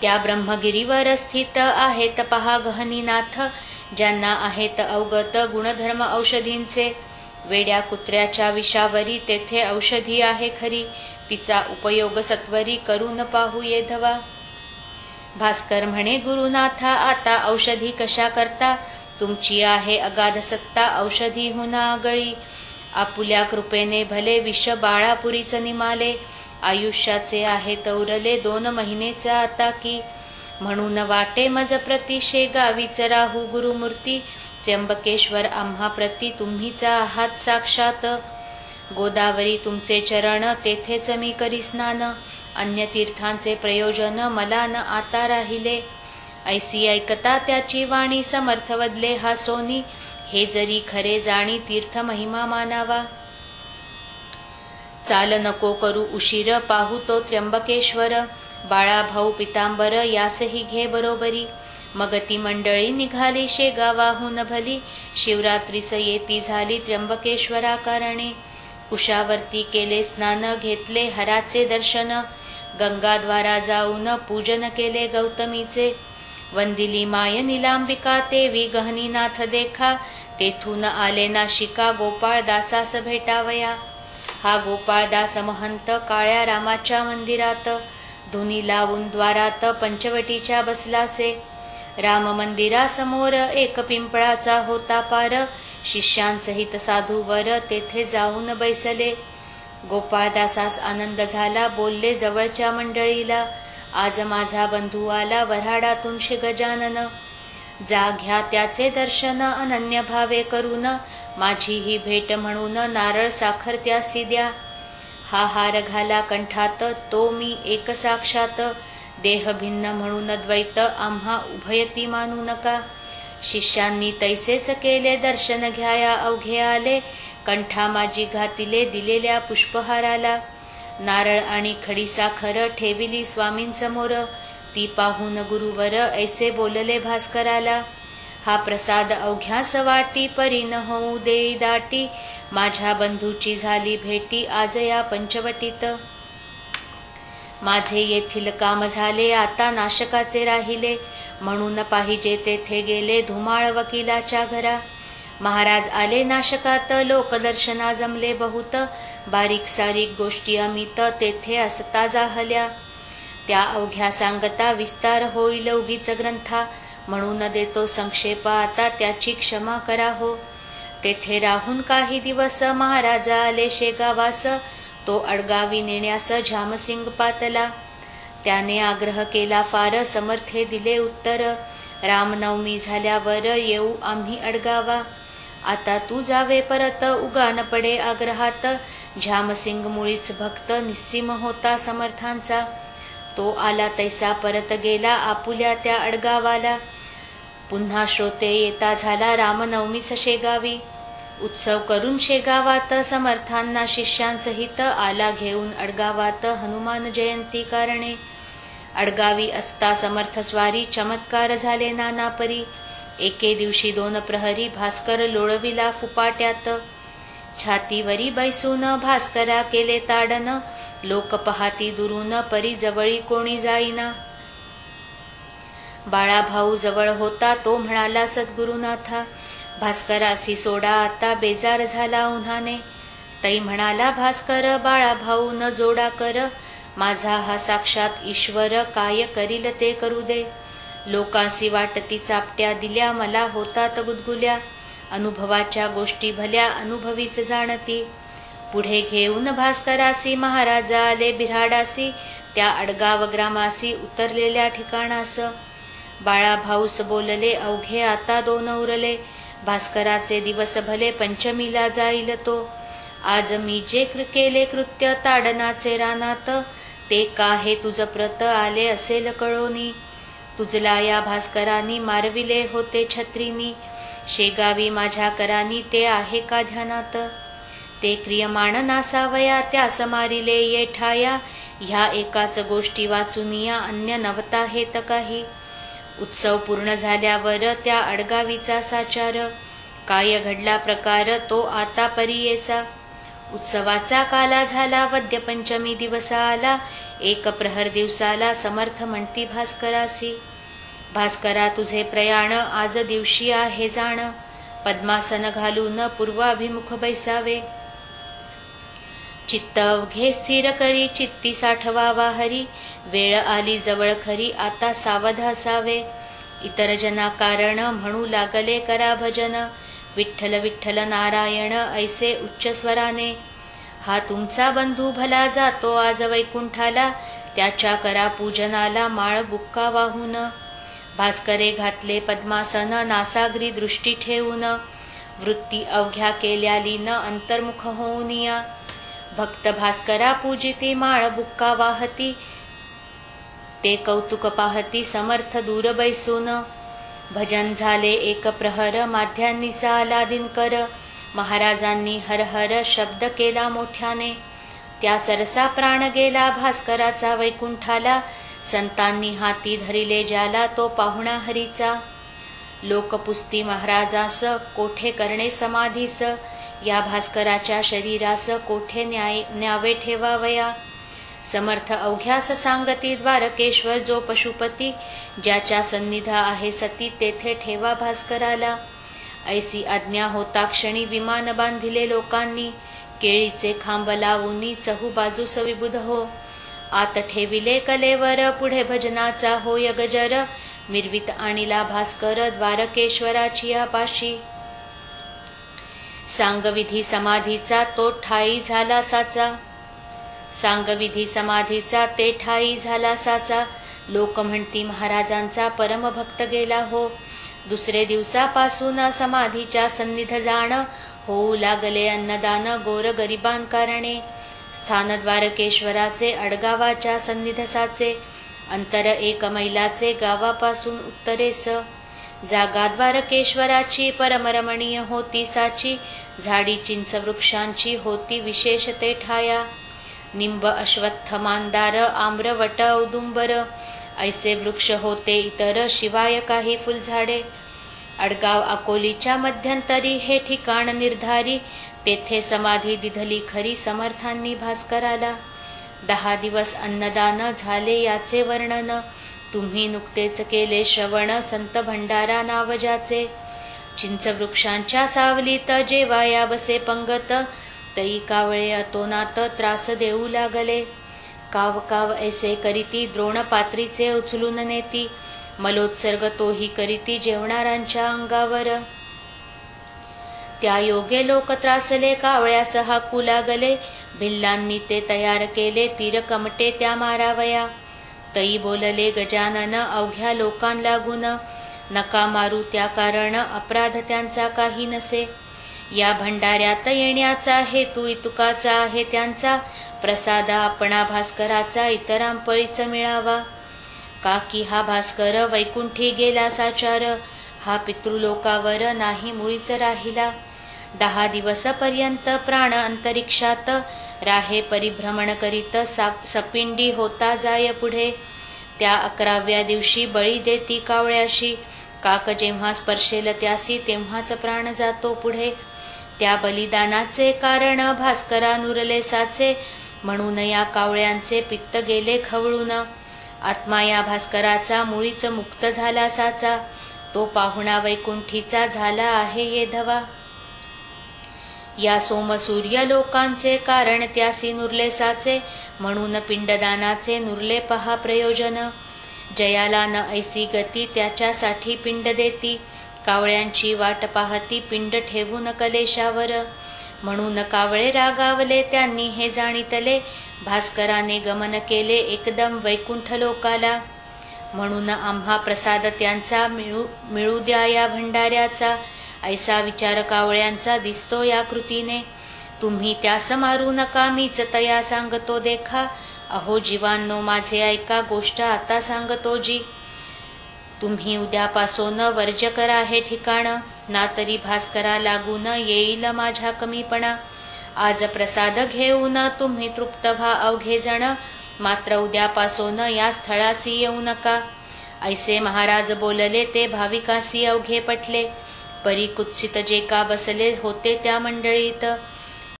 त्या ब्रह्मगिरीवर स्थित आहेत पहा गहनीनाथ, ज्यांना आहेत अवगत गुणधर्म औषधींचे. वेड्या कुत्र्याच्या विषावरी तेथे औषधी आहे खरी, तिचा उपयोग सत्वरी करून पाहू येधवा. भास्कर म्हणे गुरुनाथा, आता औषधी कशा करता, तुमची आहे अगाध सत्ता औषधी हुना आगळी. आपुल्या कृपेने भले विष बाळापुरीच निमाले, आयुष्याचे आहे तौरले 2 महिनेचा आता की. म्हणून वाटे मज प्रति शेगावीच राहू गुरुमूर्ती, त्र्यंबकेश्वर आम्हा प्रति तुम्हीचा आहात साक्षात. गोदावरी तुमचे चरण तेथेच मी करी स्नान, अन्य तीर्थांचे प्रयोजन मला न आता राहिले. ऐसी ऐकता त्याची वाणी समर्थ वदले हा सोनी, हे जरी खरे जाणी तीर्थ महिमा मानावा. चाल नको करू उशीर पाहू तो त्र्यंबकेश्वर, बाळा भाऊ पितांबर यासही घे बरोबरी. मग ती मंडळी निघाली शेगावाहून भली, शिवरात्रीस येती झाली त्र्यंबकेश्वरा कारणे. कुशावरती केले स्नान घेतले हराचे दर्शन, गंगाद्वारा जाऊन पूजन केले गौतमीचे. वंदिली माय निलांबिका देवी गहनीनाथ देखा, तेथून आले नाशिका गोपाळदासास भेटावया. हा गोपाळदास महंत काळ्या रामाच्या मंदिरात, धुनी लावून द्वारात पंचवटीच्या बसलासे. राम मंदिरासमोर एक पिंपळाचा होता पार, शिष्यांसहित साधूवर तेथे जाऊन बैसले. गोपाळदासास आनंद झाला, बोलले जवळच्या मंडळीला, आज माझा बंधू आला वऱ्हाडातून श्री गजानन. जा घ्या त्याचे दर्शन अनन्य भावे करून, माझी ही भेट म्हणून नारळ साखर त्यासी द्या. हा हार घाला कंठात तो मी एक साक्षात, देह भिन्न म्हणून द्वैत आम्हा उभयती मानू नका. शिष्यांनी तैसेच केले दर्शन घ्याया अवघे आले, कंठा माझी घातिले दिलेल्या पुष्पहाराला. नारळ आणि खडी साखर ठेविली स्वामींसमोर, ती पाहून गुरुवर ऐसे बोलले भास्कराला. हा प्रसाद अवघ्यास वाटी परी न होऊ देई दाटी, माझ्या बंधूची झाली भेटी आज या पंचवटीत. माझे येथील काम झाले आता नाशकाचे राहिले, म्हणून पाहिजे तेथे गेले धुमाळ वकिलाच्या घरा. महाराज आले नाशकात लोकदर्शना जमले बहुत, बारीक सारीक गोष्टी अमित तेथे असता जाहल्या. त्या अवघ्या सांगता विस्तार होईल उगीच ग्रंथा, म्हणून देतो संक्षेप आता त्याची क्षमा करा हो. तेथे राहून काही दिवस महाराज आले शेगावास, तो अडगावी नेण्यास झामसिंग पातला. त्याने आग्रह केला फार समर्थे दिले उत्तर, रामनवमी झाल्यावर येऊ आम्ही अडगावा. आता तू जावे परत उगान पडे आग्रहात, झामसिंग मुळीच भक्त निस्सीम होता समर्थांचा. तो आला तैसा परत गेला आपुल्या त्या अडगावाला. पुन्हा श्रोते येता झाला रामनवमीस शेगावी. उत्सव करून शेगावात समर्थांना शिष्यांसहित आला घेऊन अडगावात हनुमान जयंती कारणे. अडगावी असता समर्थ स्वारी चमत्कार झाले नाना परी. एके दिवशी 2 प्रहरी भास्कर लोळविला फुपाट्यात. छातीवरी बैसून भास्करा केले ताडन, लोक पहाती दुरून परी जवळी कोणी जाईना. बाळा भाऊ जवळ होता तो म्हणाला सद्गुरुनाथा, भास्करासी सोडा आता बेजार झाला उन्हाने. तै म्हणाला भास्कर बाळा भाऊ न जोडा कर, माझा हा साक्षात ईश्वर काय करील ते करू दे. लोकांसी वाटती चापट्या दिल्या मला होतात गुदगुल्या, अनुभवाच्या गोष्टी भल्या अनुभवीच जाणती. पुढे घेऊन भास्करासी महाराजा आले बिऱ्हाडासी, त्या अडगाव ग्रामासी उतरलेल्या ठिकाणास. बाळा भाऊस बोलले अवघे आता 2 उरले, भास्कराचे दिवस भले पंचमीला जाईल तो. आज मी जे केले कृत्य ताडनाचे रानात, ते काहे तुझ प्रत आले असेल कळोनी. तुझला या भास्करांनी मारविले होते छत्रीनी, शेगावी माझ्या करानी ते आहे का ध्यानात. ते क्रियमाण नासावया त्यास मारिले ये ठाया, ह्या एकाच गोष्टी वाचुनिया अन्य नवता हेत काही. उत्सव पूर्ण झाल्यावर त्या अडगावीचा साचार, काय घडला प्रकार तो आता परियेचा. उत्सवाचा काला झाला, वद्य पंचमी दिवस आला, एक प्रहर दिवसाला समर्थ म्हणती भास्करासी. भास्करा तुझे प्रयाण आज दिवशी आहे जाण, पद्मासन घालून पूर्वाभिमुख बैसावे. चित्त अवघे स्थिर करी, चित्ती साठवावा हरी, वेळ आली जवळ खरी, आता सावध असावे. इतर जना कारण म्हणू लागले करा भजन, विठ्ठल विठ्ठल नारायण ऐसे उच्च स्वराने. हा तुमचा बंधू भला जातो आज वैकुंठाला, त्याच्या करा पूजनाला माळ बुक्का वाहून. भास्करे घातले पद्मासन नासाग्री दृष्टी ठेवून, वृत्ती अवघ्या केल्या लीन अंतर्मुख होऊन या. भक्त भास्करा पूजिती माळ बुक्का वाहती, ते कौतुक पाहती समर्थ दूर बैसून. भजन झाले एक प्रहर माध्यांनी आला दिनकर, महाराजांनी हर हर शब्द केला मोठ्याने. त्या सरसा प्राण गेला भास्कराचा वैकुंठाला, संतांनी हाती धरिले ज्याला तो पाहुणा हरीचा. लोकपुस्ती महाराजास कोठे करणे समाधीस, या भास्कराच्या शरीरास कोठे न्यावे ठेवावया. समर्थ अवघ्यास सांगती द्वारकेश्वर जो पशुपती, ज्याच्या सन्निध आहे सती तेथे ठेवा भास्कराला. ऐसी आज्ञा होता क्षणी विमान बांधिले लोकांनी, केळीचे खांब लावून चहू बाजूस विबुध हो. आत ठेविले कलेवर पुढे भजनाचा होय गजर, मिरवित आणिला भास्कर द्वारकेश्वराची पाशी. सांगविधी समाधीचा तो ठाई झाला साचा, सांगविधी समाधीचा ते ठाई झाला साचा. लोक म्हणती महाराजांचा परमभक्त गेला हो. दुसरे दिवसापासून समाधीच्या सन्निध जाण, होऊ लागले अन्नदान गोर गरिबांकारणे. स्थान द्वारकेश्वराचे अडगावाच्या सन्निधसाचे, अंतर एक मैलाचे गावापासून उत्तरेस. जागा द्वारकेश्वराची परमरमणीय होती साची, झाडी चिंच वृक्षांची होती विशेष ते ठाया. निंब अश्वत्थ मांदार आम्र वट औदुंबर, ऐसे वृक्ष होते इतर शिवाय काही फुलझाडे. अडगाव अकोलीच्या मध्यंतरी हे ठिकाण निर्धारी, तेथे समाधी दिधली खरी समर्थांनी भास्कराला. 10 दिवस अन्नदान झाले याचे वर्णन, तुम्ही नुकतेच केले श्रवण संत भंडारा नाव ज्याचे. चिंच वृक्षांच्या सावलीत जेवाया बसे पंगत, तई कावळे अतोनात त्रास देऊ लागले. काव काव ऐसे करीती द्रोण पात्रीचे उचलून नेती, मलोत्सर्ग तोही करीती जेवणाऱ्यांच्या अंगावर. त्या योगे लोक त्रासले कावळ्यास हाकू लागले, भिल्लांनी ते तयार केले तीर कमटे त्या मारावया. तई बोलले गजानन अवघ्या लोकां लागून, नका मारू त्या कारण अपराध त्यांचा काही नसे. या भंडाऱ्यात येण्याचा हेतू इतुकाचा आहे त्यांचा, प्रसाद आपणा भास्कराचा इतरांपळीच मिळावा. काकी हा भास्कर वैकुंठी गेला साचार, हा पितृलोकावर नाही मुळीच राहिला. 10 दिवसपर्यंत प्राण अंतरिक्षात राहे परिभ्रमण करीत, सपिंडी होता जाय पुढे. त्या 11व्या दिवशी बळी देती कावळ्याशी, काक जेव्हा स्पर्शेल त्यासी तेव्हाच प्राण जातो पुढे. त्या बलिदानाचे कारण भास्करा नुरले साचे, म्हणून या कावळ्यांचे पित्त गेले खवळून. आत्मा या भास्कराचा मुळीच मुक्त झाला साचा, तो पाहुणा वैकुंठीचा झाला आहे येधवा. या सोमसूर्य लोकांचे कारण त्यासी नुरले साचे, म्हणून पिंडदानाचे नुरले पहा प्रयोजन. जयाला न ऐसी गती त्याच्यासाठी पिंड देती, कावळ्यांची वाट पाहती पिंड ठेवून कलेशावर. म्हणून कावळे रागावले त्यांनी हे जाणितले, भास्कराने गमन केले एकदम वैकुंठ लोकाला. म्हणून आम्हा प्रसाद त्यांचा मिळू द्या या भंडाऱ्याचा, ऐसा विचार कावळ्यांचा दिसतो या कृतीने. तुम्ही त्यास मारू नका मीच तया सांगतो देखा, अहो जीवांनो माझे ऐका गोष्ट आता सांगतो जी. तुम्ही उद्यापासून वर्ज करा हे ठिकाण, ना तरी भास्करा लागून येईल माझ्या कमीपणा. आज प्रसाद घेऊन तुम्ही तृप्त व्हा अवघे जण, मात्र उद्यापासून या स्थळासी येऊ नका. ऐसे महाराज बोलले ते भाविकासी अवघे पटले, परी कुत्सित जे का बसले होते त्या मंडळीत.